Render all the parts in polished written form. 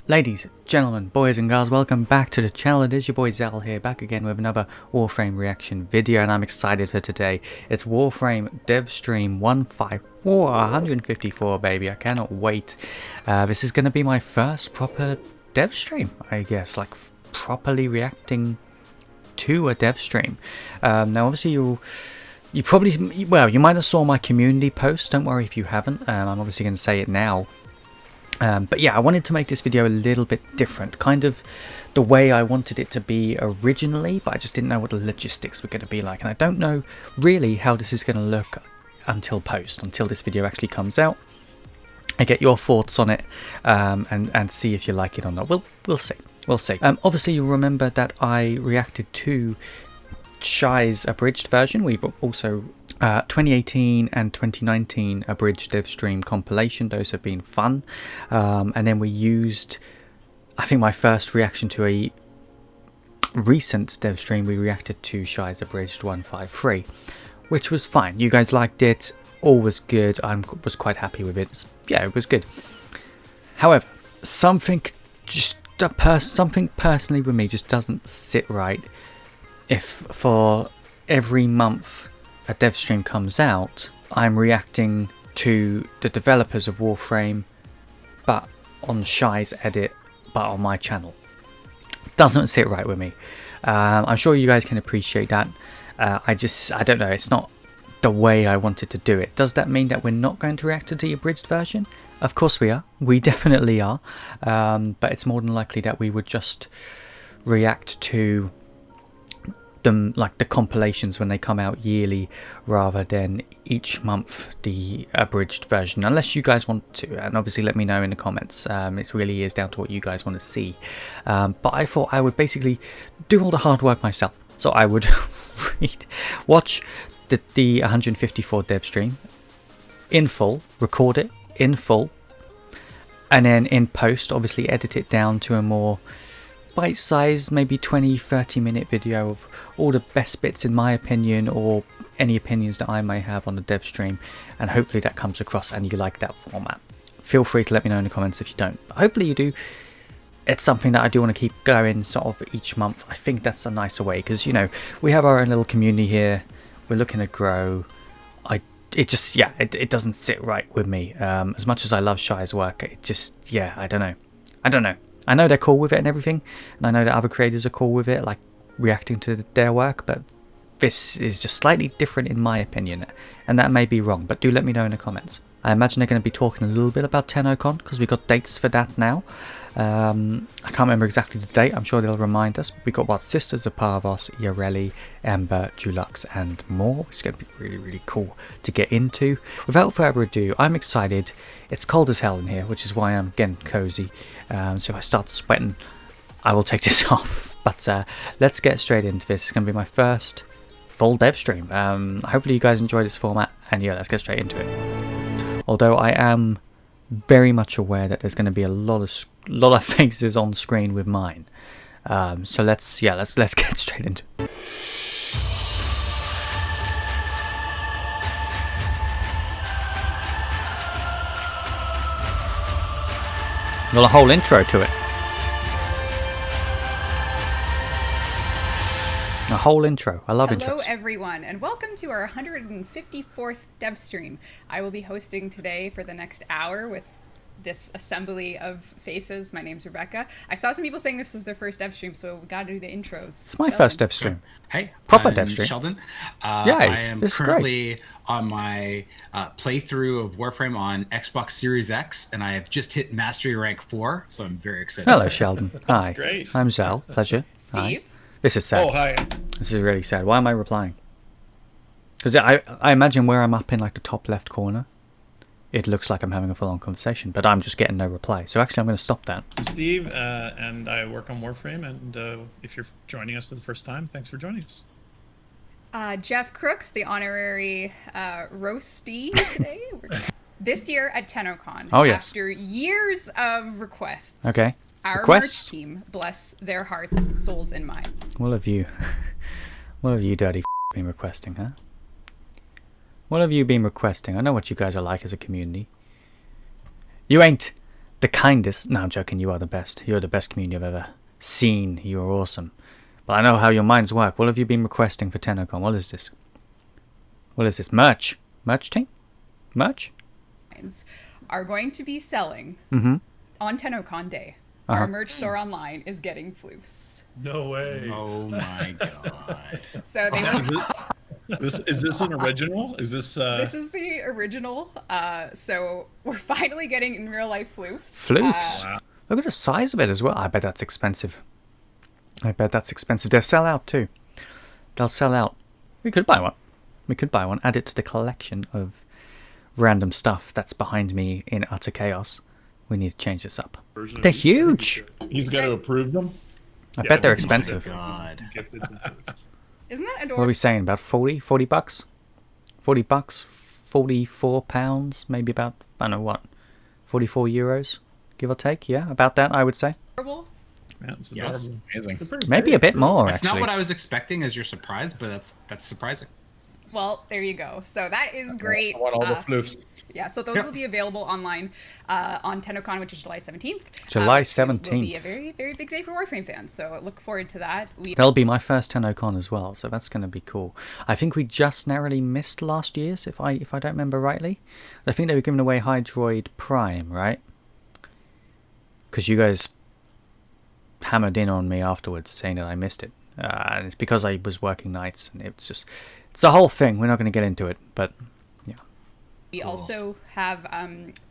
Ladies, gentlemen, boys and girls, welcome back to the channel. It is your boy Zal here, back again with another Warframe reaction video, and I'm excited for today. It's Warframe DevStream 154, baby. I cannot wait. This is going to be my first proper DevStream, I guess, like properly reacting to a DevStream. Now, obviously, you probably, well, you might have saw my community post. Don't worry if you haven't. I'm obviously going to say it now. But yeah, I wanted to make this video a little bit different, kind of the way I wanted it to be originally, but I just didn't know what the logistics were going to be like, and I don't know really how this is going to look until this video actually comes out. I get your thoughts on it, and see if you like it or not. We'll see. Obviously, you'll remember that I reacted to Shy's abridged version. We've also 2018 and 2019 abridged DevStream compilation. Those have been fun. And then we used, I think my first reaction to a recent DevStream, we reacted to Shy's abridged 153, which was fine. You guys liked it, all was good. I was quite happy with it. Yeah, it was good. However, something personally with me just doesn't sit right if for every month a DevStream comes out, I'm reacting to the developers of Warframe, but on Shy's edit, but on my channel. Doesn't sit right with me. I'm sure you guys can appreciate that. I don't know, it's not the way I wanted to do it. Does that mean that we're not going to react to the abridged version? Of course we are. We definitely are. But it's more than likely that we would just react to them, like the compilations when they come out yearly, rather than each month the abridged version, unless you guys want to, and obviously let me know in the comments. It really is down to what you guys want to see, but I thought I would basically do all the hard work myself. So I would watch the 154 DevStream in full, record it in full, and then in post obviously edit it down to a more bite-sized, maybe 20-30 minute video of all the best bits in my opinion, or any opinions that I may have on the dev stream, and hopefully that comes across and you like that format. Feel free to let me know in the comments if you don't, but hopefully you do. It's something that I do want to keep going sort of each month. I think that's a nicer way, because, you know, we have our own little community here, we're looking to grow. It just, yeah, it doesn't sit right with me. As much as I love Shy's work, it just, yeah, I don't know. I know they're cool with it and everything, and I know that other creators are cool with it, like reacting to their work, but this is just slightly different in my opinion, and that may be wrong, but do let me know in the comments. I imagine they're going to be talking a little bit about TennoCon, because we got dates for that now. I can't remember exactly the date, I'm sure they'll remind us. We got what, Sisters of Parvos, Yareli, Ember Deluxe and more, which is going to be really, really cool to get into. Without further ado, I'm excited. It's cold as hell in here, which is why I'm getting cozy. So if I start sweating, I will take this off. But let's get straight into this. It's going to be my first full dev stream. Hopefully you guys enjoy this format, and yeah, let's get straight into it. Although I am very much aware that there's going to be a lot of faces on screen with mine. So let's get straight into it. Well, a whole intro to it. A whole intro. I love intros. Hello everyone, and welcome to our 154th dev stream. I will be hosting today for the next hour with this assembly of faces. My name's Rebecca. I saw some people saying this was their first dev stream, so we gotta do the intros. It's my first dev stream. Hey, proper I'm dev stream. Sheldon. Yeah, I am currently on my playthrough of Warframe on Xbox Series X, and I have just hit Mastery Rank 4, so I'm very excited. Hello, Sheldon. Hi. Great. I'm Zal. Pleasure. Steve. Hi. This is sad. Oh, hi. This is really sad. Why am I replying? Because I imagine where I'm up in like the top left corner, it looks like I'm having a full-on conversation, but I'm just getting no reply. So actually I'm going to stop that. I'm Steve, and I work on Warframe, and if you're joining us for the first time, thanks for joining us. Jeff Crooks, the honorary roasty today. This year at TennoCon, oh, yes. After years of requests, okay. Our Requests? merch team, bless their hearts, souls, and mind. What have you dirty been requesting, huh? What have you been requesting? I know what you guys are like as a community. You ain't the kindest. No, I'm joking. You are the best. You're the best community I've ever seen. You're awesome. But I know how your minds work. What have you been requesting for TennoCon? What is this? What is this? Merch? Merch team? Merch? Are going to be selling Mm-hmm. on TennoCon Day. Uh-huh. Our merch store online is getting floofs. No way. Oh my god. So they Is this an original? Is this This is the original. So we're finally getting in real life floofs. Floofs? Wow. Look at the size of it as well. I bet that's expensive. I bet that's expensive. They'll sell out too. They'll sell out. We could buy one. We could buy one. Add it to the collection of random stuff that's behind me in utter chaos. We need to change this up. version of They're these? huge. He's got to approve them. I Yeah, bet they're we can do that. expensive. God. Gifted some food. Isn't that What are adorable? we saying? About 40 bucks? 40 bucks? 44 pounds? Maybe about, I don't know what, 44 euros? Give or take? Yeah, about that, I would say. Adorable? Man, it's Yes. adorable. Amazing. They're pretty Maybe big, a bit too. more, That's not actually. what I was expecting as your surprise, but that's surprising. Well, there you go. So that is great. I want all the floofs. Yeah, so those will be available online on TennoCon, which is July 17th. July It will be a 17th. very, very big day for Warframe fans, so look forward to that. That'll be my first TennoCon as well, so that's going to be cool. I think we just narrowly missed last year's, if I don't remember rightly. I think they were giving away Hydroid Prime, right? Because you guys hammered in on me afterwards, saying that I missed it. And it's because I was working nights, and it's a whole thing. We're not going to get into it, but yeah. We also have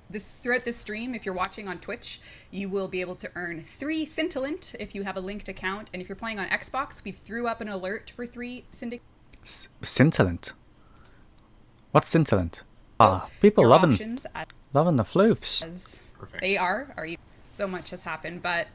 this throughout this stream. If you're watching on Twitch, you will be able to earn 3 Scintillant if you have a linked account. And if you're playing on Xbox, we threw up an alert for 3 Syndic. Scintillant. What's Scintillant? People Your loving options the floofs. as Perfect. they are. So much has happened, but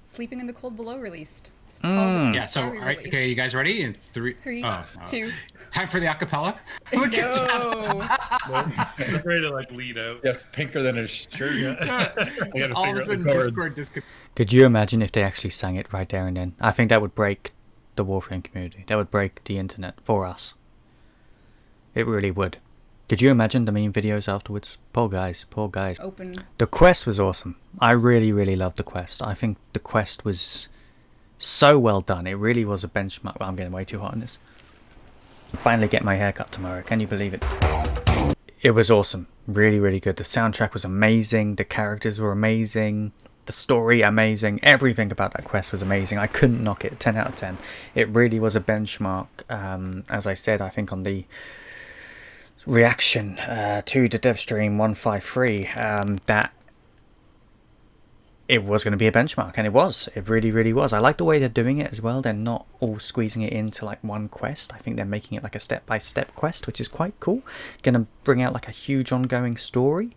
Sleeping in the Cold Below released. It's Mm. called Yeah, so Sorry all right, released. okay, you guys ready? In three, 3, oh, 2. time for the acapella. Look at Jeff. No. I'm ready to like lead out. Yeah, it's pinker than his shirt. I gotta All figure of a out sudden, the chords. Discord disconnected. Could you imagine if they actually sang it right there and then? I think that would break the Warframe community. That would break the internet for us. It really would. Could you imagine the meme videos afterwards? Poor guys, poor guys. Open. The quest was awesome. I really, really loved the quest. I think the quest was so well done. It really was a benchmark. Well, I'm getting way too hot on this. Finally get my hair cut tomorrow. Can you believe it? It was awesome. Really, really good. The soundtrack was amazing. The characters were amazing. The story, amazing. Everything about that quest was amazing. I couldn't knock it. 10 out of 10. It really was a benchmark. As I said, I think on the reaction to the DevStream 153, that it was going to be a benchmark, and it was. It really, really was. I like the way they're doing it as well. They're not all squeezing it into like one quest. I think they're making it like a step-by-step quest, which is quite cool. Going to bring out like a huge ongoing story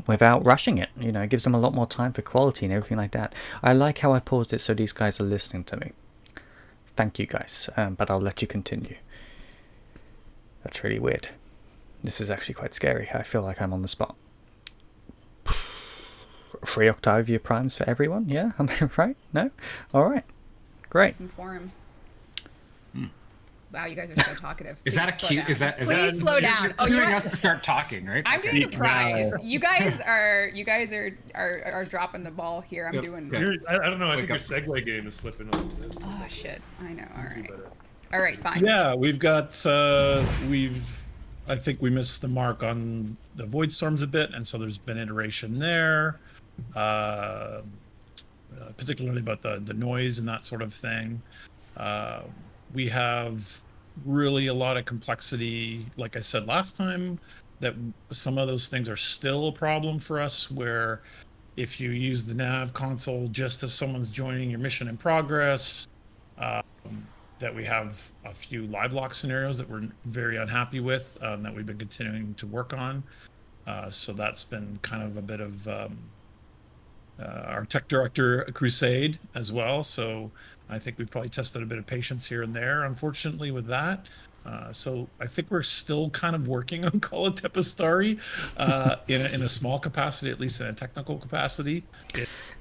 without rushing it. You know, it gives them a lot more time for quality and everything like that. I like how I paused it so these guys are listening to me. Thank you guys, but I'll let you continue. That's really weird. This is actually quite scary. I feel like I'm on the spot. 3 Octavia Primes for everyone? Yeah? Am I right? No? Alright. Great. Forum. Wow, you guys are so talkative. Is that a Please slow cue? down. Is that? Please slow down. Oh, you're you know us to start talking, right? I'm doing the Okay. prize. You guys are dropping the ball here. I'm Yep. doing. Yeah. I don't know. I think Wake your segue game is slipping a little bit. Oh shit! I know. All Do right. better. All right. Fine. Yeah, we've got I think we missed the mark on the Void Storms a bit, and so there's been iteration there, particularly about the noise and that sort of thing. We have really a lot of complexity, like I said last time, that some of those things are still a problem for us, where if you use the nav console just as someone's joining your mission in progress, that we have a few live lock scenarios that we're very unhappy with, that we've been continuing to work on. So that's been kind of a bit of our tech director crusade as well. So I think we've probably tested a bit of patience here and there, unfortunately, with that. So I think we're still kind of working on Call of Tepestari in a small capacity, at least in a technical capacity.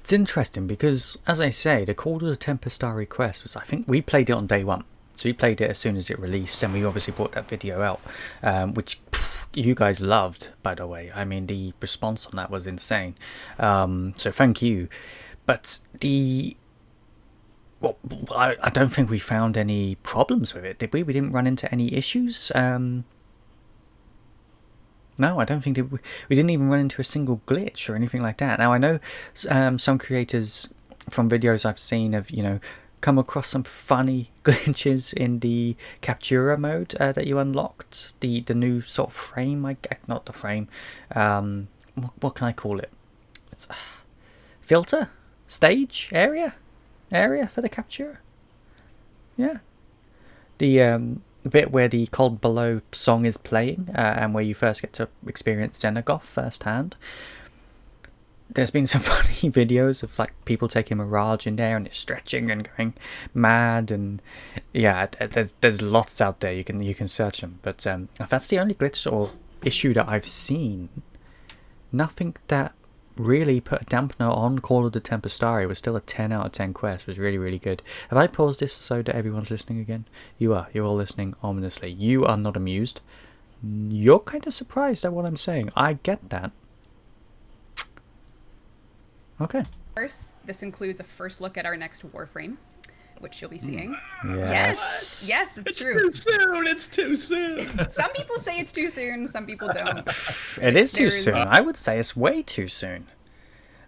It's interesting because, as I say, the Call to the Tempestari quest was, I think we played it on day one. So we played it as soon as it released, and we obviously brought that video out, which you guys loved, by the way. I mean, the response on that was insane. So thank you. But well, I don't think we found any problems with it, did we? We didn't run into any issues. No, I don't think we didn't even run into a single glitch or anything like that. Now I know some creators from videos I've seen have, come across some funny glitches in the Captura mode that you unlocked. The new sort of frame, not the frame. What can I call it? It's filter, stage, area for the Captura. Yeah, the bit where the Cold Below song is playing and where you first get to experience Xenogoth firsthand. There's been some funny videos of like people taking Mirage in there and it's stretching and going mad, and yeah, there's lots out there. You can search them, but if that's the only glitch or issue that I've seen, nothing that really put a dampener on Call of the Tempestari. Was still a 10 out of 10 quest. Was really, really good. Have I paused this so that everyone's listening again? You're all listening ominously. You are not amused. You're kind of surprised at what I'm saying. I get that. Okay. First, this includes a first look at our next Warframe, which you'll be seeing. Yes. Yes, it's true. It's too soon. Some people say it's too soon, some people don't. It is too soon. I would say it's way too soon.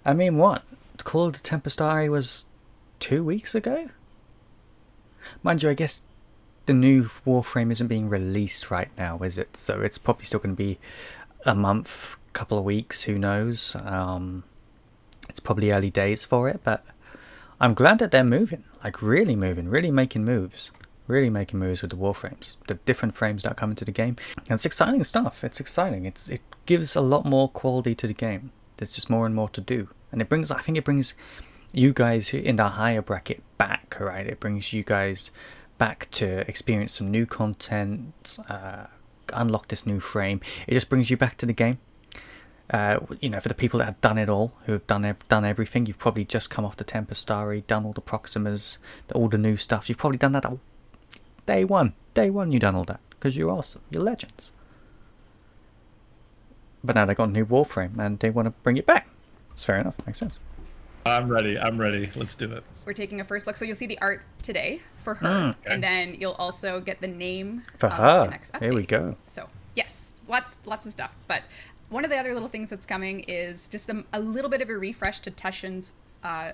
I mean, what? Call of the Tempestari was 2 weeks ago? Mind you, I guess the new Warframe isn't being released right now, is it? So it's probably still going to be a month, couple of weeks, who knows? It's probably early days for it, but I'm glad that they're moving, like really moving, really making moves with the Warframes, the different frames that come into the game. And it's exciting stuff. It's exciting. It gives a lot more quality to the game. There's just more and more to do, and I think it brings you guys who in the higher bracket back, right? It brings you guys back to experience some new content, unlock this new frame. It just brings you back to the game. For the people that have done it all, who have done everything, you've probably just come off the Tempestari, done all the Proximas, all the new stuff. You've probably done that day one. You've done all that because you're awesome. You're legends. But now they've got a new Warframe and they want to bring it back. It's fair enough. Makes sense. I'm ready. Let's do it. We're taking a first look, so you'll see the art today for her, Okay. and then you'll also get the name For of her. the next update. Here we go. So yes, lots of stuff. But one of the other little things that's coming is just a little bit of a refresh to Teshin's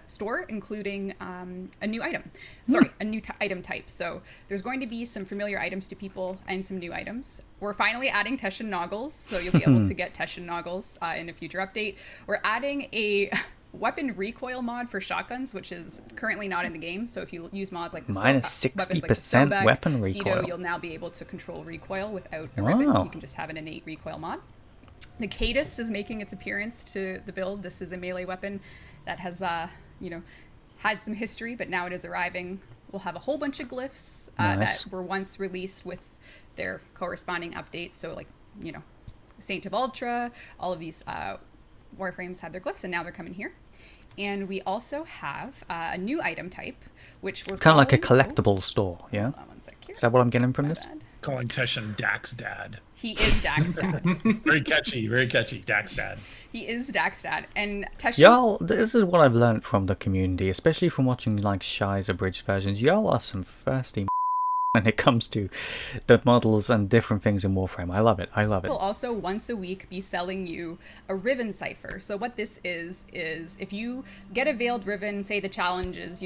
store, including a new item. Sorry, a new item type. So there's going to be some familiar items to people and some new items. We're finally adding Teshin Noggles, so you'll be able to get Teshin Noggles in a future update. We're adding a weapon recoil mod for shotguns, which is currently not in the game. So if you use mods like the minus 60% weapon recoil, you'll now be able to control recoil without a ribbon. You can just have an innate recoil mod. The Cadus is making its appearance to the build. This is a melee weapon that has, had some history, but now it is arriving. We'll have a whole bunch of glyphs Nice. that were once released with their corresponding updates. So, Saint of Ultra, all of these Warframes had their glyphs, and now they're coming here. And we also have a new item type, which we're kind of like a calling- collectible store, yeah? Hold on one sec here. Is that what I'm getting from My this? bad. Calling Teshin Dax Dad. He is Dax Dad. Very catchy. Dax Dad. He is Dax Dad. And Teshin... Y'all, this is what I've learned from the community, especially from watching like Shy's abridged versions. Y'all are some thirsty when it comes to the models and different things in Warframe. I love it. will also once a week be selling you a Riven cipher. So what this is if you get a veiled Riven, say the challenge is,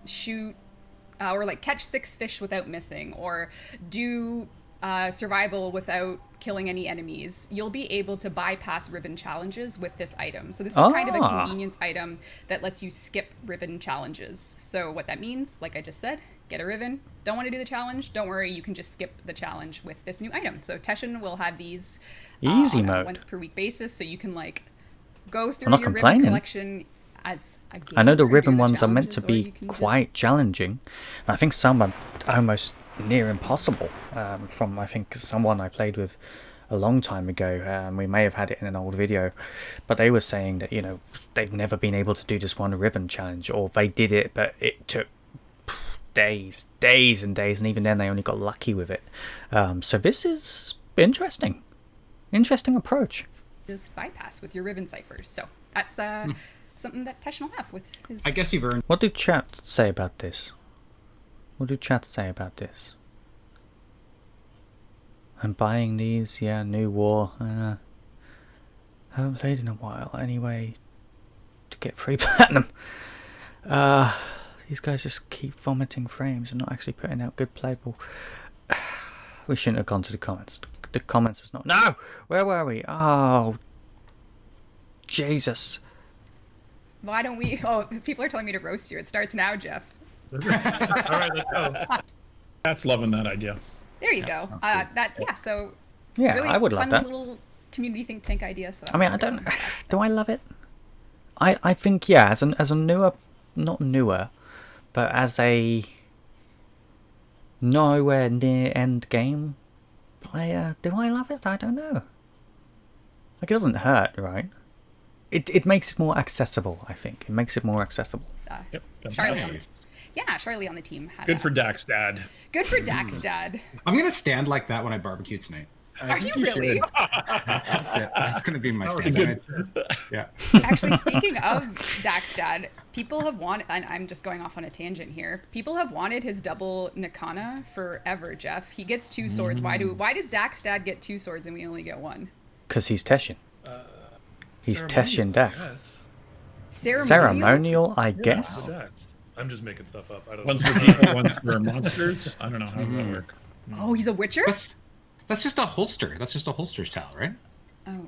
shoot or catch 6 fish without missing, or do survival without killing any enemies, you'll be able to bypass Riven challenges with this item. So this is kind of a convenience item that lets you skip Riven challenges. So what that means, like I just said, get a Riven. Don't want to do the challenge? Don't worry, you can just skip the challenge with this new item. So Teshin will have these Easy on a mode. once per week basis, so you can go through not your complaining. Riven collection as a game. I know the or do Riven ones are meant challenges, to or be you can just- quite challenging. And I think some are almost near impossible. From I think someone I played with a long time ago, we may have had it in an old video, but they were saying that they've never been able to do this one Riven challenge, or they did it but it took days and days, and even then they only got lucky with it. So this is interesting. Interesting approach. Just bypass with your ribbon ciphers. So that's something that Tesh will have with his. I guess you've earned. What do chat say about this? What do chat say about this? I'm buying these, yeah, new war. Haven't played in a while anyway. To get free platinum. These guys just keep vomiting frames and not actually putting out good playable. We shouldn't have gone to the comments. The comments was not. No! Where were we? Oh. Jesus. Why don't we? Oh, people are telling me to roast you. It starts now, Jeff. All right, let's go. That's loving that idea. There you go. So Yeah, really I would love fun that. little community think tank idea. So I mean, I don't. Do I love it? I think, yeah, as a newer, not newer, but as a nowhere near end game player, do I love it? I don't know. Like, it doesn't hurt, right? It makes it more accessible, I think. It makes it more accessible. Yep. Charlie. Nice. Yeah, Charlie on the team had. Good for Dax, Dad. Good for Dax, Dad. I'm gonna stand like that when I barbecue tonight. Are you really? That's it. That's gonna be my stand. Yeah. Actually, speaking of Dax Dad, people have wanted, and I'm just going off on a tangent here. People have wanted his double Nakana forever, Jeff. He gets 2 swords. Why does Dax Dad get 2 swords and we only get 1? Because he's Teshin. He's Teshin Dax. Yes. Ceremonial, I guess. Dax. I'm just making stuff up. I don't One's know. for people, one's for monsters. I don't know. How does that work? Oh, he's a Witcher? That's just a holster. That's just a holster's towel, right? Oh.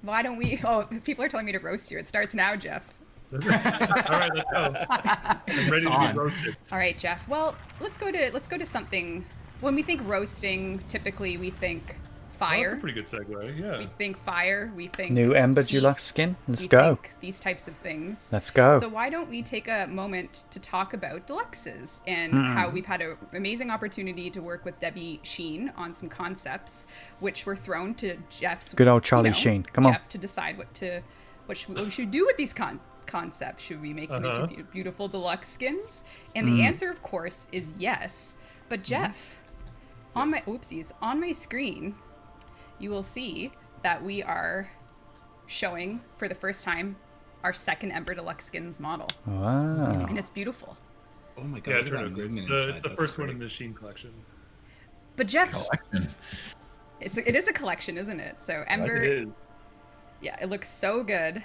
Why don't we? Oh, people are telling me to roast you. It starts now, Jeff. All right, let's go. I'm ready to on. be roasted. All right, Jeff. Well, let's go to something. When we think roasting, typically we think Oh, fire. that's a pretty good segue. Yeah. We think fire. We think New Ember heat, Deluxe Skin. Let's we go. think these types of things. Let's go. So why don't we take a moment to talk about deluxes and how we've had an amazing opportunity to work with Debbie Sheen on some concepts, which were thrown to Jeff's Good old Charlie Sheen. Come on. Jeff to decide what we should do with these concepts. Should we make them into beautiful deluxe skins? And the answer, of course, is yes. But Jeff, on my screen, you will see that we are showing for the first time our second Ember Deluxe Skins model. Wow. And it's beautiful. Oh my god! Yeah, look it at turned that out good. movement It's inside. the That's first one great. in the Sheen collection. But Jeff, Collection. it is a collection, isn't it? So Ember, It is. yeah, it looks so good.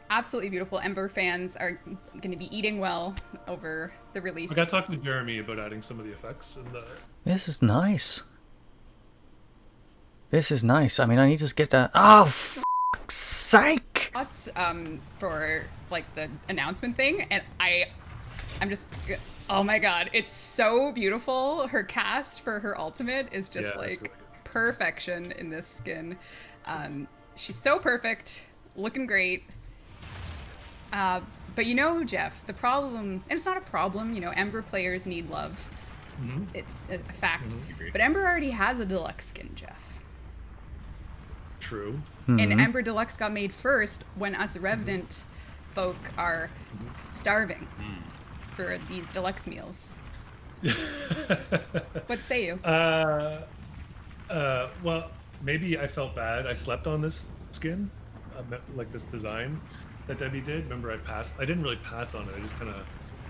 Absolutely beautiful. Ember fans are going to be eating well over the release. I got talking with Jeremy about adding some of the effects and the. This is nice. This is nice. I mean, I need to get that. Oh, fuck's sake! Thoughts for like the announcement thing, and I'm just, oh my god, it's so beautiful. Her cast for her ultimate is just Yeah, like it's really good. perfection in this skin. She's so perfect, looking great. But you know, Jeff, the problem, and it's not a problem, you know, Ember players need love. It's a fact. Agreed. But Ember already has a deluxe skin, Jeff. True. And Ember Deluxe got made first when us Revenant folk are starving for these deluxe meals. What say you? Well, maybe I felt bad. I slept on this skin, like this design that Debbie did. Remember, I didn't really pass on it. I just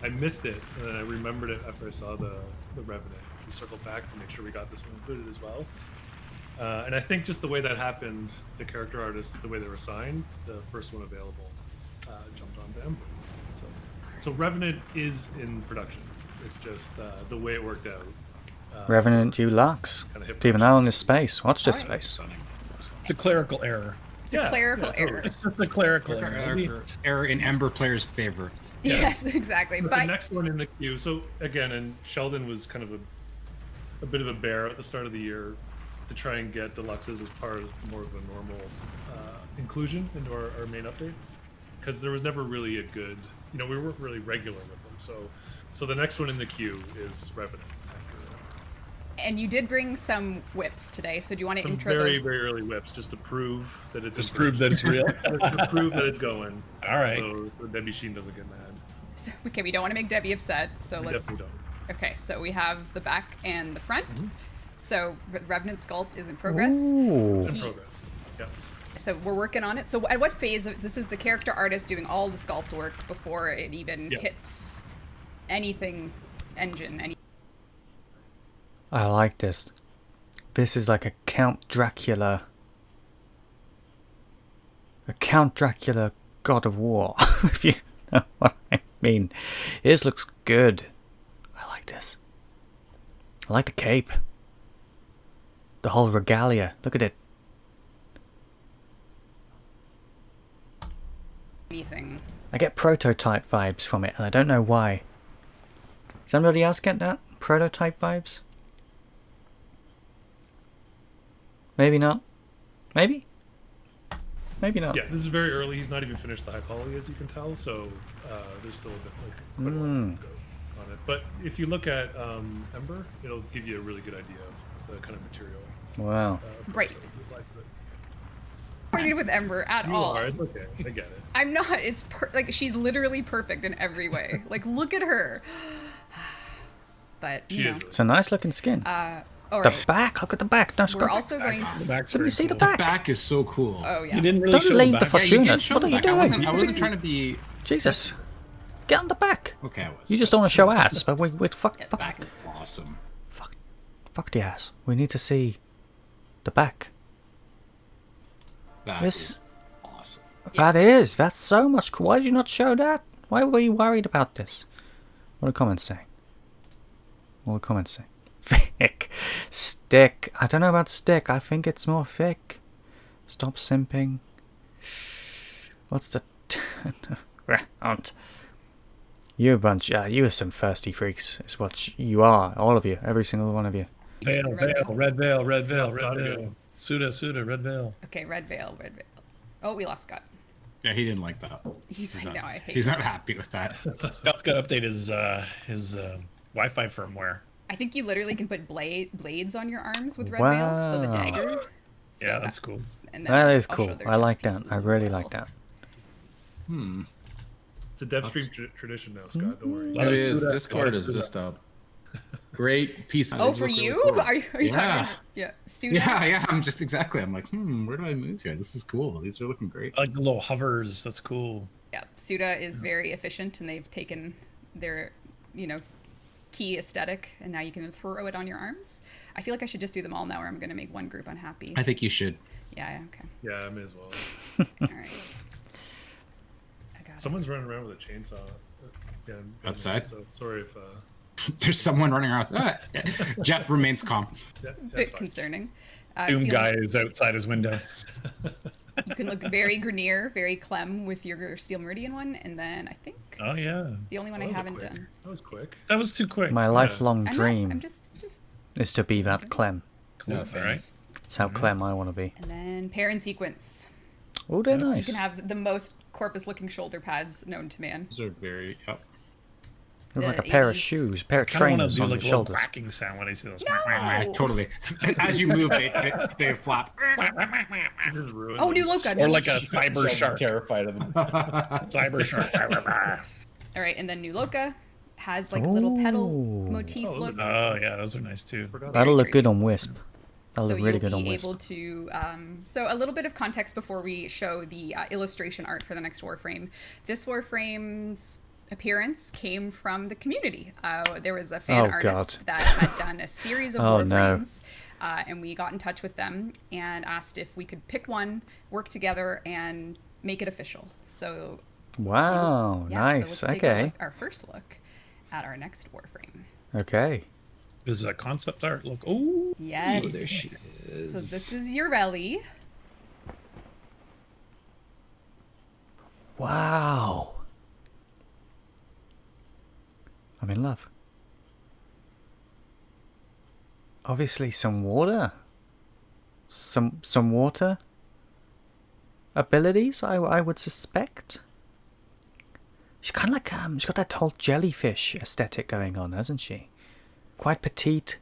I missed it, and then I remembered it after I saw the Revenant. We circled back to make sure we got this one included as well. And I think just the way that happened, the character artists, the way they were signed, the first one available, jumped on them. So Revenant is in production. It's just the way it worked out. Revenant Deluxe. Kinda hip Keep an eye on this space. Watch this Alright. space. It's a clerical error. It's a clerical totally. error. It's just a clerical error. Error in Ember players' favor. Yes, exactly. But the But next one in the queue. So again, and Sheldon was kind of a bit of a bear at the start of the year to try and get deluxes as part of more of a normal inclusion into our main updates, because there was never really a good, we weren't really regular with them. So the next one in the queue is Revenant. and you did bring some whips today, so do you want to Some intro very those? very early whips just to prove that it's Just prove that it's real. to prove that it's going. All right. So Debbie Sheen doesn't get mad. So, okay, we don't want to make Debbie upset, so We let's. definitely don't. Okay, so we have the back and the front. So Revenant Sculpt is in progress. Ooh. In He- progress. Yep. So we're working on it. So at what phase this is the character artist doing all the sculpt work before it even Yeah. hits anything engine, any I like this. This is like a Count Dracula. A Count Dracula God of War, if you know what I mean. This looks good. I like this. I like the cape. The whole regalia. Look at it. anything. I get prototype vibes from it, and I don't know why. Does anybody else get that? Prototype vibes? Maybe not. Maybe? Maybe not. Yeah, this is very early. He's not even finished the high poly, as you can tell. So there's still a bit, quite a while to go on it. But if you look at Ember, it'll give you a really good idea of the kind of material. Wow. Right. that you'd like, but Pointed with Ember at you all. are. It's okay. I get it. I'm not. It's like she's literally perfect in every way. Like look at her. But She you is. know. Really It's a nice looking skin. All The right. back, look at the back. No, We're Scott. also going The to. back's Let me very see the cool. back. Back is so cool. Oh yeah. You didn't really Don't show lean the the back. fuck Yeah, you Fortuna, did show what the are you back. I doing? wasn't trying to be. Jesus. Get on the back. Okay, I was. You just don't want to show ass, but we fuck, Yeah, the fuck, back is Awesome. fuck the ass. We need to see the back. That This, is awesome. that's so much cool. Why did you not show that? Why were you worried about this? What are the comments saying? What are the comments saying? Thick. Stick. I don't know about stick. I think it's more thick. Stop simping. What's the... Aunt. You a bunch... you are some thirsty freaks. Is what you are. All of you. Every single one of you. Veil, red veil, red veil. Suda, red veil. okay. Red veil. Oh, we lost Scott. Yeah, he didn't like that. He's like, not, no, I hate. He's it. not happy with that. Scott's got to update his Wi-Fi firmware. I think you literally can put blades on your arms with red Wow. veil, so the dagger. So Yeah, that's cool. And then That is I'll show cool. their I like chess that. pieces I as really well. like that. It's a DevStream tradition now, Scott. Don't worry. Lot It of is. Suda, Discord lot of is Suda. just a great piece. Oh, These for look really you? cool. Are you Yeah. talking? Yeah, Suda. Yeah. I'm just exactly. I'm like, where do I move here? This is cool. These are looking great. I like the little hovers. That's cool. Yeah, Suda is very efficient, and they've taken their, key aesthetic, and now you can throw it on your arms. I feel like I should just do them all now, or I'm going to make one group unhappy. I think you should. Yeah, okay. Yeah, I may as well. All right. I got it. Someone's running around with a chainsaw. Yeah, Outside? So sorry if. There's someone running around. Jeff remains calm. That's Bit fine. concerning. Doom Steel- guy is outside his window. You can look very Grenier, very Clem with your Steel Meridian one, and then I think Oh yeah, the only one I That was haven't quick. done. That was quick. that was too quick. My lifelong I'm dream Not, I'm just, is to be that Clem. Cool, all right. It's how Clem I want to be. and then pair and sequence. Oh, they're You nice. can have the most corpus-looking shoulder pads known to man. These are very. Yep. Look like a the pair of 80s. shoes, a pair of I kind of want trainers to do on like the a little shoulders. cracking sound when I see those. Totally. As you move, they flap. This is ruined. Oh, new Loka. Or like a cyber Sheldon's shark. terrified of them. Cyber shark. All right, and then new Loka has like a little pedal Ooh. motif Oh, look. Oh yeah, those are nice too. Forgot That'll look very good on Wisp. That'll So look really you'll good on be Wisp. able to. So a little bit of context before we show the illustration art for the next Warframe. This Warframe's appearance came from the community. There was a fan Oh, artist God. that had done a series of Oh, no. Warframes, and we got in touch with them and asked if we could pick one, work together, and make it official. So Wow, yeah, nice. So let's take a Okay. look, our first look at our next Warframe. Okay. This is a concept art. Look. Oh. Yes. there she So this is Yareli. Wow. I'm in love. Obviously some water. Some water abilities, I would suspect. She's kind of like she's got that whole jellyfish aesthetic going on, hasn't she? Quite petite.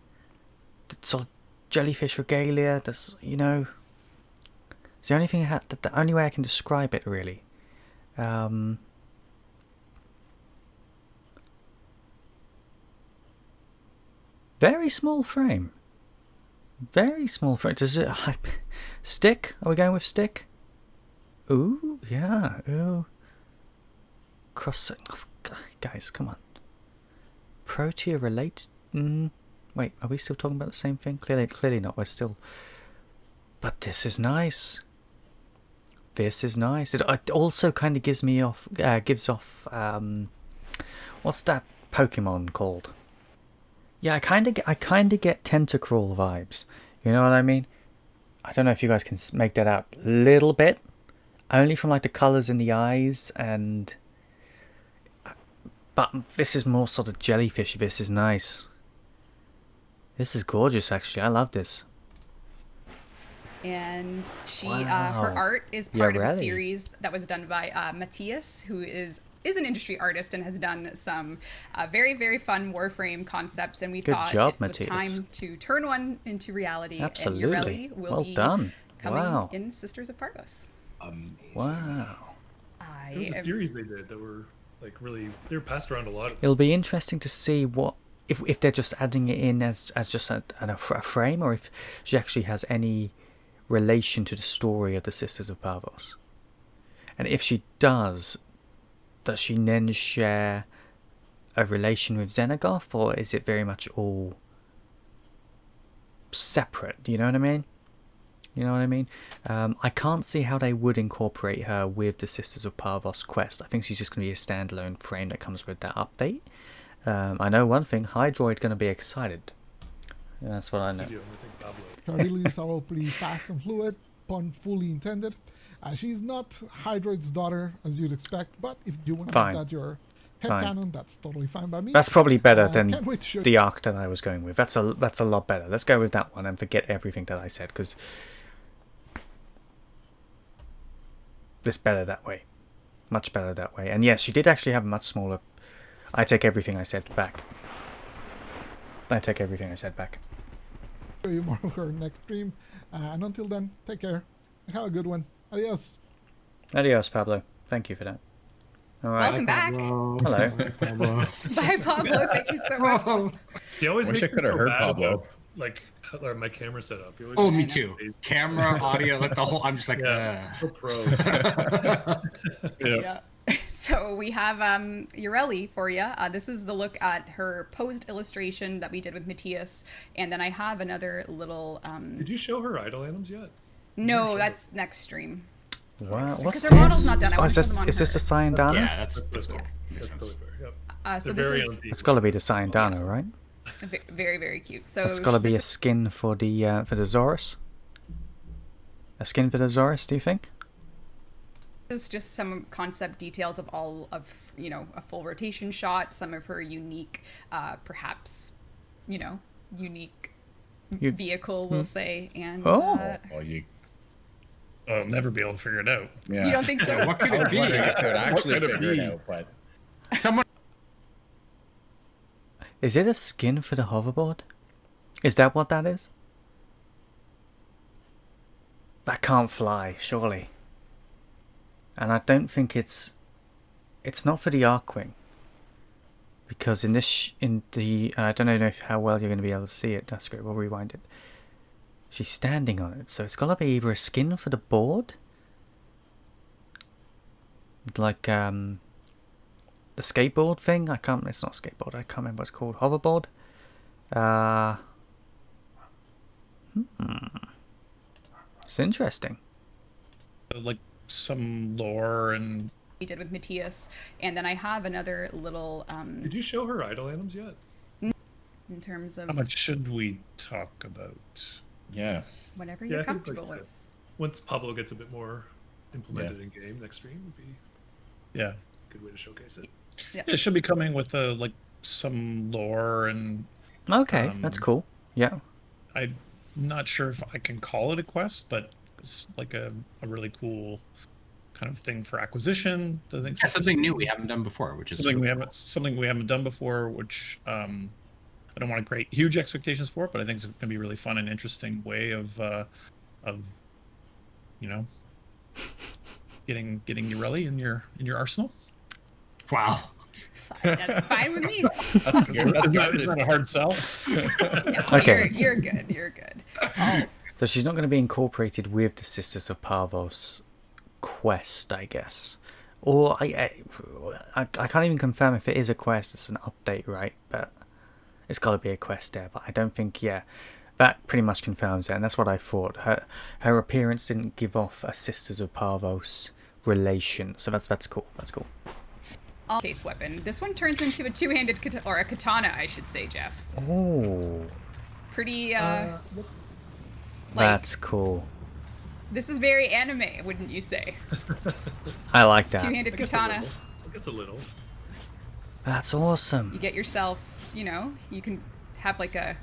Sort of jellyfish regalia. That's, it's the only thing the only way I can describe it really. Very small frame. Very small frame. Does it stick? Are we going with stick? Ooh, yeah. Ooh. Cross. Oh, guys, come on. Protea related. Wait, are we still talking about the same thing? Clearly not. We're still. But this is nice. This is nice. It also kind of gives off. What's that Pokemon called? Yeah, I kind of get Tentacruel vibes. You know what I mean? I don't know if you guys can make that out a little bit, only from like the colors in the eyes and. But this is more sort of jellyfishy. This is nice. This is gorgeous, actually. I love this. And she, Wow. her art is part of a Yareli. series that was done by Matthias, who is an industry artist and has done some very, very fun Warframe concepts. And we Good thought job, it was Matthias. time to turn one into reality. Absolutely. And Yareli will Well be done. coming Wow. in Sisters of Parvos. Amazing. Wow. There was a series they did that were like really, they were passed around a lot. It'll be interesting to see what if they're just adding it in as just a frame, or if she actually has any relation to the story of the Sisters of Parvos. And if she does she then share a relation with Xenogoth, or is it very much all separate? You know what I mean? You know what I mean? I can't see how they would incorporate her with the Sisters of Parvos quest. I think she's just going to be a standalone frame that comes with that update. I know one thing, Hydroid going to be excited. That's what I know. Studio, I think Pablo. Her releases are all pretty fast and fluid, pun fully intended. She's not Hydroid's daughter, as you'd expect, but if you want to Fine. make that your Fine. headcanon, that's totally fine by me. That's probably better than can't wait to show the arc that I was going with. That's a lot better. Let's go with that one and forget everything that I said, because it's better that way. Much better that way. And yes, she did actually have a much smaller... I take everything I said back. I take everything I said back. show you more of her next stream. And until then, take care. Have a good one. Adios. Adios, Pablo. Thank you for that. All right. Welcome back. Hello. Bye, Pablo. Thank you so much. He always Wish makes I could have me feel heard bad Pablo. about, like my camera setup. He always Oh, makes me me too. Camera, audio, like the whole. I'm just like, Yeah, so pro. Yeah. So we have Yareli for you. This is the look at her posed illustration that we did with Matthias. And then I have another little... Did you show her idle items yet? No, that's next stream. Wow. What's Because this? her model's not done. I Oh, want is to show this, them on is this her. the Cyan Dana? yeah, that's cool. Yeah. Makes That's sense. totally fair. Yep. So They're this very is on theme. It's got to be the Cyan Dana, right? very, very cute. So It's got to be this a skin for the Zorus. A skin for the Zorus, do you think? is just some concept details of all of, a full rotation shot, some of her unique, perhaps, unique vehicle, we'll say. And Oh. Well, I'll never be able to figure it out. Yeah. you don't think so? What could I it was be? wondering if they would actually could it figure it be? out, but Someone. Is it a skin for the hoverboard? Is that what that is? That can't fly, surely. And I don't think it's not for the Arcwing. Because in the I don't know how well you're going to be able to see it. That's great. We'll rewind it. She's standing on it, so it's got to be either a skin for the board, like the skateboard thing. It's not skateboard. I can't remember what it's called. Hoverboard. It's interesting. Like some lore and We did with Matthias. And then I have another little, Did you show her idle items yet? in terms of how much should we talk about? yeah. whatever Yeah, you're I think, comfortable like, with. Once Pablo gets a bit more implemented in game, next stream would be Yeah. a good way to showcase it. It should be coming with like some lore, and Okay, that's cool. Yeah. I'm not sure if I can call it a quest, but it's like a really cool kind of thing for acquisition. I think Yeah, something new we haven't done before, which is something we haven't done before, which I don't want to create huge expectations for it, but I think it's going to be a really fun and interesting way of getting Yareli in your arsenal. Wow. That's fine with me. That's good. That's That's not a hard sell. No, Okay. you're good. You're good. So she's not going to be incorporated with the Sisters of Parvos quest, I guess. Or I can't even confirm if it is a quest. It's an update, right? But it's got to be a quest there. But I don't think, that pretty much confirms it. And that's what I thought. Her appearance didn't give off a Sisters of Parvos relation. So that's cool. That's cool. Case weapon. This one turns into a two-handed or a katana, I should say, Jeff. Oh, Pretty. that's cool. This is very anime, wouldn't you say? I like that. Two-handed I guess katana. I guess a little. That's awesome. You get yourself, you can have like a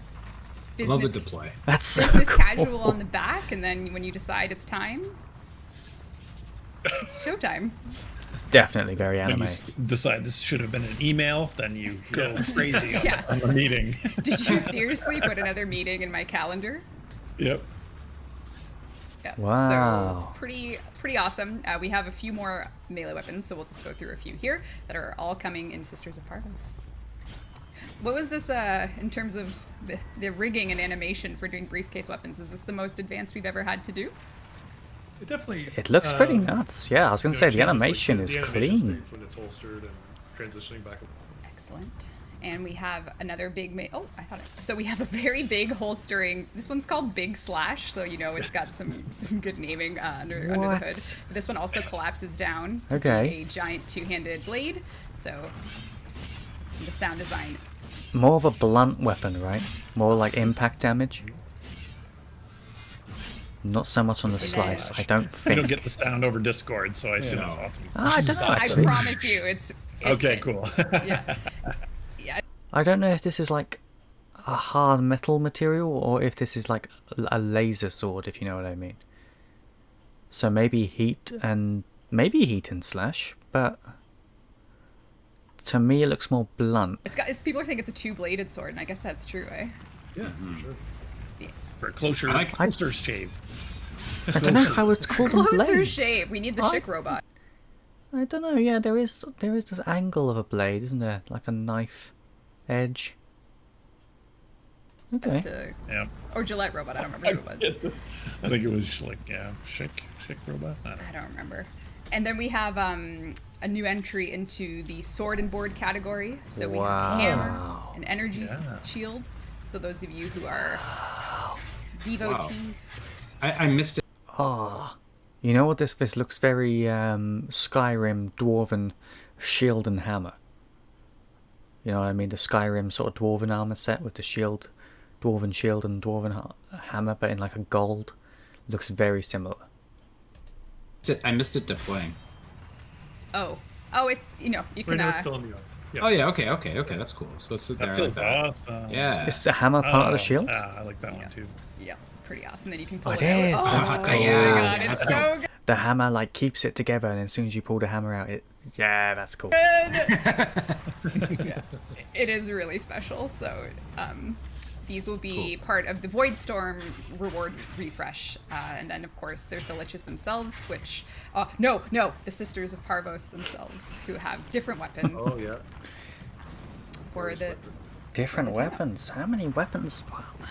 I love the business, deploy. That's so business cool. casual on the back, and then when you decide it's time, it's showtime. Definitely very When anime. you decide this should have been an email, then you go crazy on, Yeah. on the meeting. Did you seriously put another meeting in my calendar? Yep. Yeah. Wow. So pretty awesome. We have a few more melee weapons, so we'll just go through a few here that are all coming in Sisters of Parvos. What was this in terms of the rigging and animation for doing briefcase weapons? Is this the most advanced we've ever had to do? It definitely. It looks pretty nuts. Yeah, I was going to say, the changes, animation the is animation clean. states when it's holstered and transitioning back. Excellent. And we have another big so we have a very big holstering. This one's called Big Slash, so it's got some good naming under the hood. What? This one also collapses down to Okay. be a giant two-handed blade. So the sound design. More of a blunt weapon, right? More like impact damage. Not so much on the slice, I don't We think. don't get the sound over Discord, so I assume Yeah. it's awesome. I don't know, I actually. promise you, it's Okay, good. cool. Yeah. Yeah. I don't know if this is like a hard metal material or if this is like a laser sword, if you know what I mean. So maybe heat and slash, but to me it looks more blunt. People think it's a two-bladed sword, and I guess that's true, eh? Yeah, for sure. For a closer shave. I don't know if I would call them Closer blades. shave. We need the Schick robot. I don't know. Yeah, there is this angle of a blade, isn't there? Like a knife edge. Okay. Yeah. Or Gillette robot. I don't remember who it was. I think it was just like, Schick robot. I don't know. I don't remember. And then we have a new entry into the sword and board category. So we Wow. have hammer, an energy Yeah. shield. So those of you who are devotees. I missed it. Oh, you know what? This looks very Skyrim dwarven shield and hammer. You know what I mean? The Skyrim sort of dwarven armor set with the shield, dwarven shield and dwarven hammer, but in like a gold. Looks very similar. I missed it deploying. Oh, it's you can. Right now it's still in the yard. Yeah. Oh yeah, okay, that's cool. So let's sit there. That feels like that. awesome. Yeah. Is the hammer part of the shield? Yeah, I like that one too. Yeah, pretty awesome. Then you can pull It it out. is. Oh, That's oh cool. my Yeah, god, it's that's so good. The hammer like keeps it together, and as soon as you pull the hammer out, that's cool. Yeah, it is really special. So these will be part of the Voidstorm reward refresh, and then of course there's the liches themselves, which the Sisters of Parvos themselves, who have different weapons Oh yeah. for the. Different weapons. How many weapons? Wow. Wow.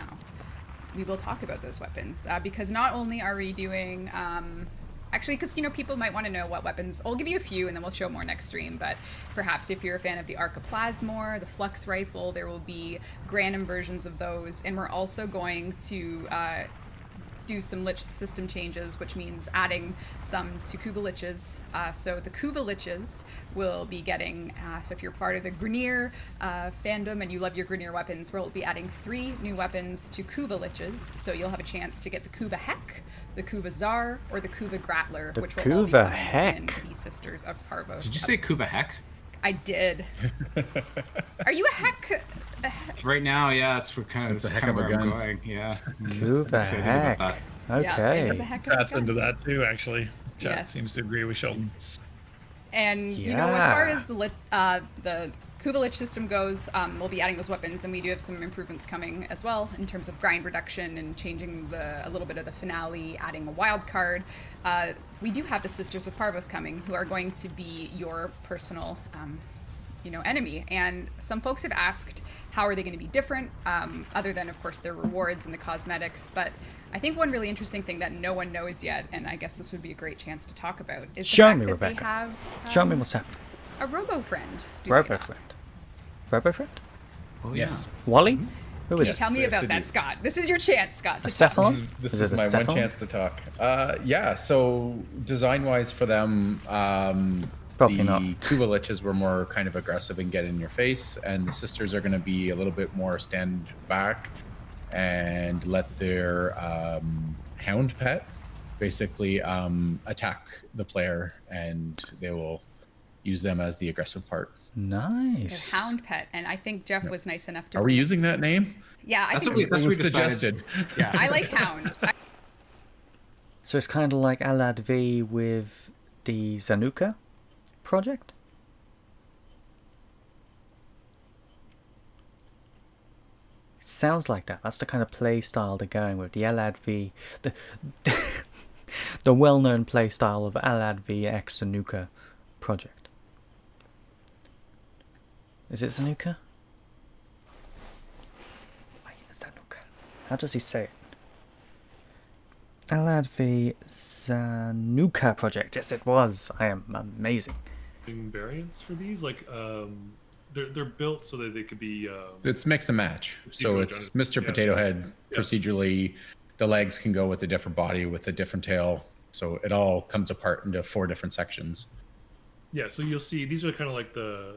We will talk about those weapons because not only are we doing actually, because people might want to know what weapons. I'll give you a few, and then we'll show more next stream. But perhaps if you're a fan of the Arcaplasmor, the Flux Rifle, there will be Granum versions of those, and we're also going to do some lich system changes, which means adding some to Kuva liches. So the Kuva liches will be getting. So if you're part of the Grineer fandom and you love your Grineer weapons, we'll be adding 3 new weapons to Kuva liches. So you'll have a chance to get the Kuva Heck, the Kuva Czar, or the Kuva Grappler, The which will all be Kuva coming Heck. in the Sisters of Parvos. Did you say Kuba Heck? I did. Are you a Heck? Right now, yeah, it's kind That's a of heck of a where I'm gun. going. Yeah. Kuva Excited about Heck. that. Yeah, it is Okay. a Heck of a Chat's gun. into that too, actually. Chat Yes. seems to agree with Sheldon. And as far Yeah. as the Kuva Lich system goes, we'll be adding those weapons, and we do have some improvements coming as well in terms of grind reduction and changing a little bit of the finale, adding a wild card. We do have the Sisters of Parvos coming, who are going to be your personal enemy. And some folks have asked, how are they going to be different, other than, of course, their rewards and the cosmetics. But I think one really interesting thing that no one knows yet, and I guess this would be a great chance to talk about, is the fact that they have Show me what's happening. a robo-friend. Robo-friend? Oh, Yes. Wally? Who is Can you tell me yes, about they that, do. Scott? This is your chance, Scott. a To tell Cephalon? me. This Is is it a my one Cephalon? chance to talk. Yeah, so design-wise for them, Probably the not. Kuvaliches were more kind of aggressive and get in your face, and the sisters are going to be a little bit more stand back and let their hound pet basically attack the player, and they will use them as the aggressive part. Nice. Their hound pet, and I think Jeff was nice enough to. Are we using that name? Yeah, I That's think what we- It that's was what we decided. suggested. Yeah. I like hound. So it's kind of like Alad V with the Zanuka project? Sounds like that. That's the kind of play style they're going with. The Alad V, the well-known play style of Alad V X Zanuka project. Is it Zanuka? Oh, yeah, Zanuka. How does he say it? Alad V Zanuka project. Yes, it was. I am amazing. Variants for these, like they're built so that they could be. It's mix and match. So Procedural it's gen- Mr. yeah. Potato Head. Yeah. Procedurally, the legs can go with a different body with a different tail. So it all comes apart into 4 different sections. Yeah, so you'll see these are kind of like the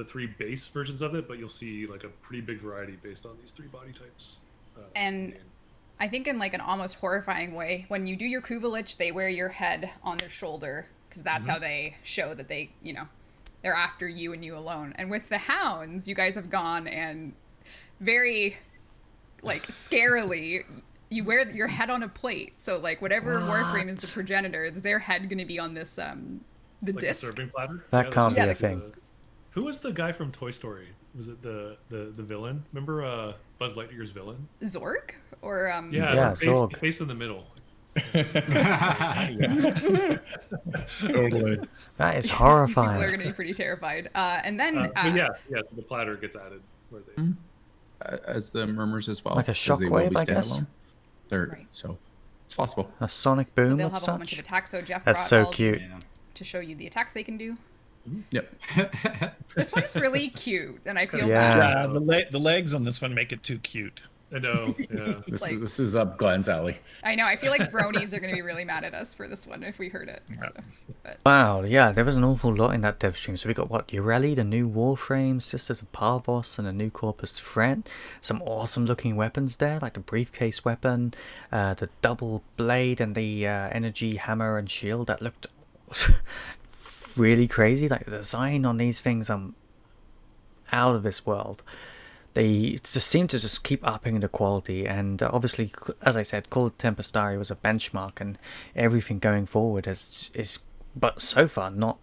3 base versions of it, but you'll see like a pretty big variety based on these 3 body types. And I think in like an almost horrifying way, when you do your Kuvalich, they wear your head on their shoulder because that's how they show that they, they're after you and you alone. And with the hounds, you guys have gone and very, like, scarily, you wear your head on a plate. So like whatever Warframe is the progenitor, is their head going to be on this the like disc? a serving platter. That Yeah, can't be a like thing. Who was the guy from Toy Story? Was it the villain? Remember Buzz Lightyear's villain? Zork or Yeah, Zorg. face in the middle. Totally. That is people are horrifying. going to be pretty terrified. And then But yeah, the platter gets added where they. As the murmurs as well. Like a 'cause they will shockwave, be I guess? standalone. They're, Right. So it's possible. A sonic so boom they'll of have a whole bunch of such. attacks. So Jeff That's brought so all cute. these to show you the attacks they can do. Yep. This one is really cute, and I feel Yeah. bad. Yeah, the legs on this one make it too cute. I know. Yeah. This is up Glenn's alley. I know. I feel like bronies are going to be really mad at us for this one if we heard it. So, but Wow, yeah, there was an awful lot in that dev stream. So we got what? Yareli, the new Warframe, Sisters of Parvos, and a new Corpus Friend. Some awesome looking weapons there, like the briefcase weapon, the double blade, and the energy hammer and shield that looked really crazy. Like the design on these things, out of this world. They just seem to just keep upping the quality, and obviously, as I said, Call of Tempestari was a benchmark, and everything going forward is but so far not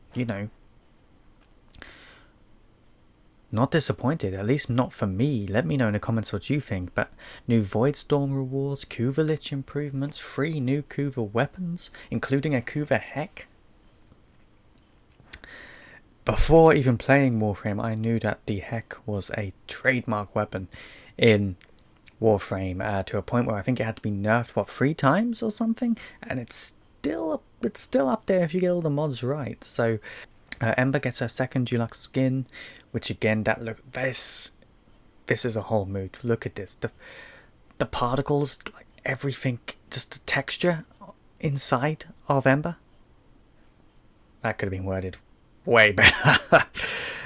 not disappointed, at least not for me. Let me know in the comments what you think. But new Voidstorm rewards, Kuvalich improvements, 3 new Kuva weapons, including a Kuva Heck. Before even playing Warframe, I knew that the Heck was a trademark weapon in Warframe, to a point where I think it had to be nerfed 3 times or something, and it's still up there if you get all the mods right. So Ember gets her 2nd Deluxe Skin, which again, this is a whole mood. Look at this, the particles, like everything, just the texture inside of Ember. That could have been worded way better.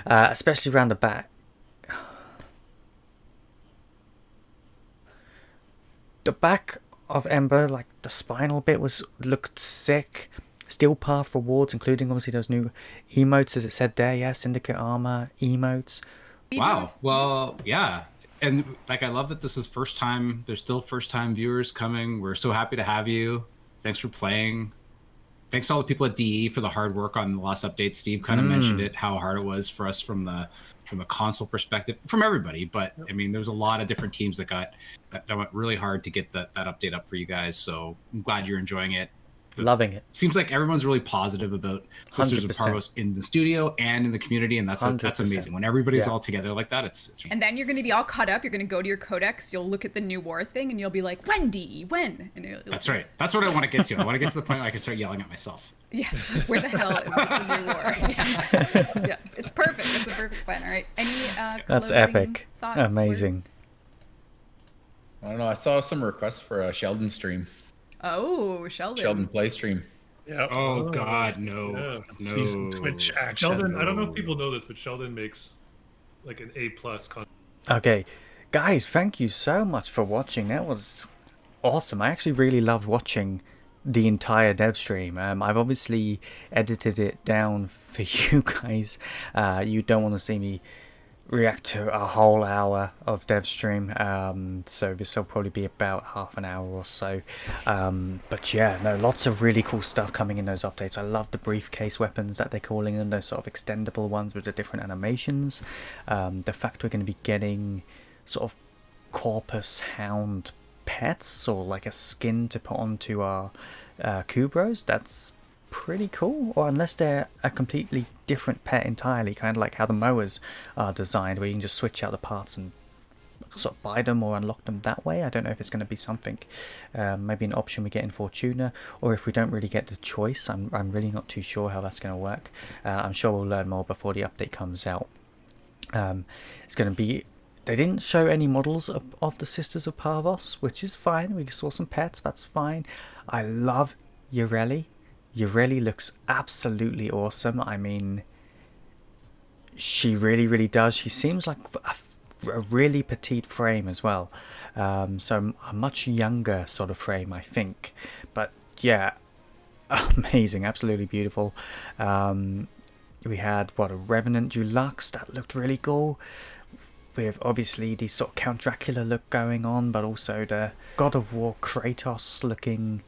Especially around the back. The back of Ember, like the spinal bit, looked sick. Steel Path rewards, including obviously those new emotes, as it said there. Yeah, Syndicate armor emotes. Wow. Well, yeah. And like, I love that this is first time. There's still first time viewers coming. We're so happy to have you. Thanks for playing. Thanks to all the people at DE for the hard work on the last update. Steve kind of mentioned it, how hard it was for us from the console perspective, from everybody. But I mean, there's a lot of different teams that went really hard to get that update up for you guys. So I'm glad you're enjoying it. Loving it. Seems like everyone's really positive about Sisters of 100%. Parvos in the studio and in the community, and that's 100%. amazing. When everybody's Yeah. all together like that, it's And then you're going to be all caught up. You're going to go to your codex. You'll look at the new war thing, and you'll be like, "When DE? When?" And it'll that's just- right. That's what I want to get to. I want to get to the point where I can start yelling at myself. Yeah. Where the hell is the new war? Yeah. Yeah. It's perfect. It's a perfect plan. All right. Any That's closing epic. thoughts, Amazing. words? I don't know. I saw some requests for a Sheldon stream, Oh, Sheldon. Sheldon play stream. Yeah. Oh God, no, Yeah. See some Twitch action. Sheldon, I don't know if people know this, but Sheldon makes like an A+ content. Okay, guys, thank you so much for watching. That was awesome. I actually really loved watching the entire dev stream. I've obviously edited it down for you guys. You don't want to see me react to a whole hour of dev stream, so this will probably be about half an hour or so. But yeah, no, lots of really cool stuff coming in those updates. I love the briefcase weapons that they're calling them, those sort of extendable ones with the different animations. The fact we're going to be getting sort of Corpus Hound pets, or like a skin to put onto our Kubros, that's pretty cool. Or unless they're a completely different pet entirely, kind of like how the mowers are designed, where you can just switch out the parts and sort of buy them or unlock them that way. I don't know if it's going to be something, maybe an option we get in Fortuna, or if we don't really get the choice. I'm really not too sure how that's going to work. I'm sure we'll learn more before the update comes out. It's going to be, they didn't show any models of the Sisters of Parvos, which is fine. We saw some pets, that's fine. I love Yareli. Yareli looks absolutely awesome. I mean, she really does. She seems like a really petite frame as well. So a much younger sort of frame, I think. But yeah, amazing, absolutely beautiful. We had, what, a Revenant Deluxe that looked really cool, with obviously the sort of Count Dracula look going on, but also the God of War Kratos looking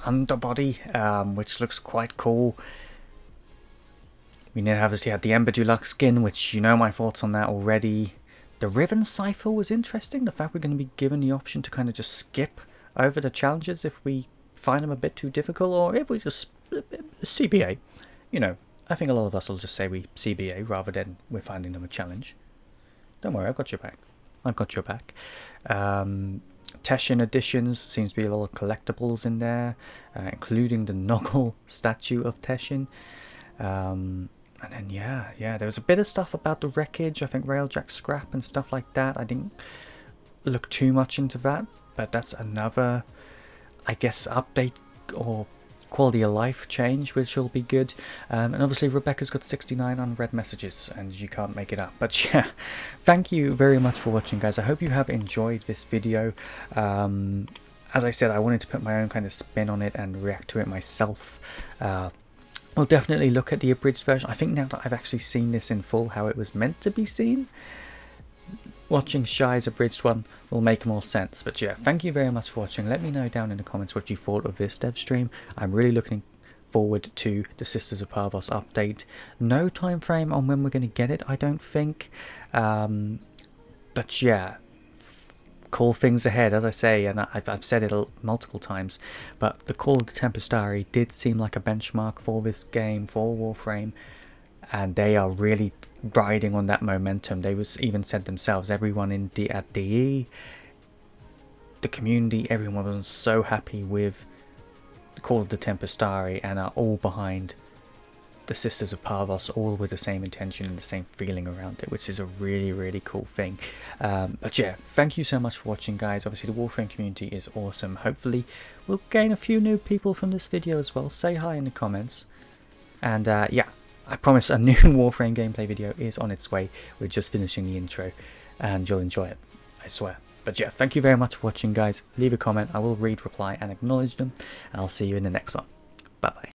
underbody, which looks quite cool. We now obviously had the Ember Deluxe Skin, which you know my thoughts on that already. The Riven Cipher was interesting, the fact we're going to be given the option to kind of just skip over the challenges if we find them a bit too difficult, or if we just CBA. You know, I think a lot of us will just say we CBA rather than we're finding them a challenge. Don't worry, I've got your back. I've got your back. Teshin editions, seems to be a lot of collectibles in there, including the Noggle statue of Teshin. And then yeah, there was a bit of stuff about the wreckage, I think railjack scrap and stuff like that. I didn't look too much into that, but that's another, I guess, update or quality of life change, which will be good. And obviously Rebecca's got 69 unread messages and you can't make it up. But yeah, thank you very much for watching, guys. I hope you have enjoyed this video. As I said, I wanted to put my own kind of spin on it and react to it myself. We'll definitely look at the abridged version. I think now that I've actually seen this in full, how it was meant to be seen, watching Shy's abridged one will make more sense. But yeah, thank you very much for watching. Let me know down in the comments what you thought of this dev stream. I'm really looking forward to the Sisters of Parvos update. No time frame on when we're going to get it, I don't think. But yeah, cool things ahead, as I say, and I've said it multiple times, but the Call of the Tempestari did seem like a benchmark for this game, for Warframe, and they are really riding on that momentum. They even said themselves, everyone at DE, the community, everyone was so happy with the Call of the Tempestari and are all behind the Sisters of Parvos, all with the same intention and the same feeling around it, which is a really cool thing. But yeah, thank you so much for watching, guys. Obviously the Warframe community is awesome. Hopefully we'll gain a few new people from this video as well. Say hi in the comments. And yeah, I promise a new Warframe gameplay video is on its way. We're just finishing the intro and you'll enjoy it, I swear. But yeah, thank you very much for watching, guys. Leave a comment, I will read, reply and acknowledge them, and I'll see you in the next one. Bye bye.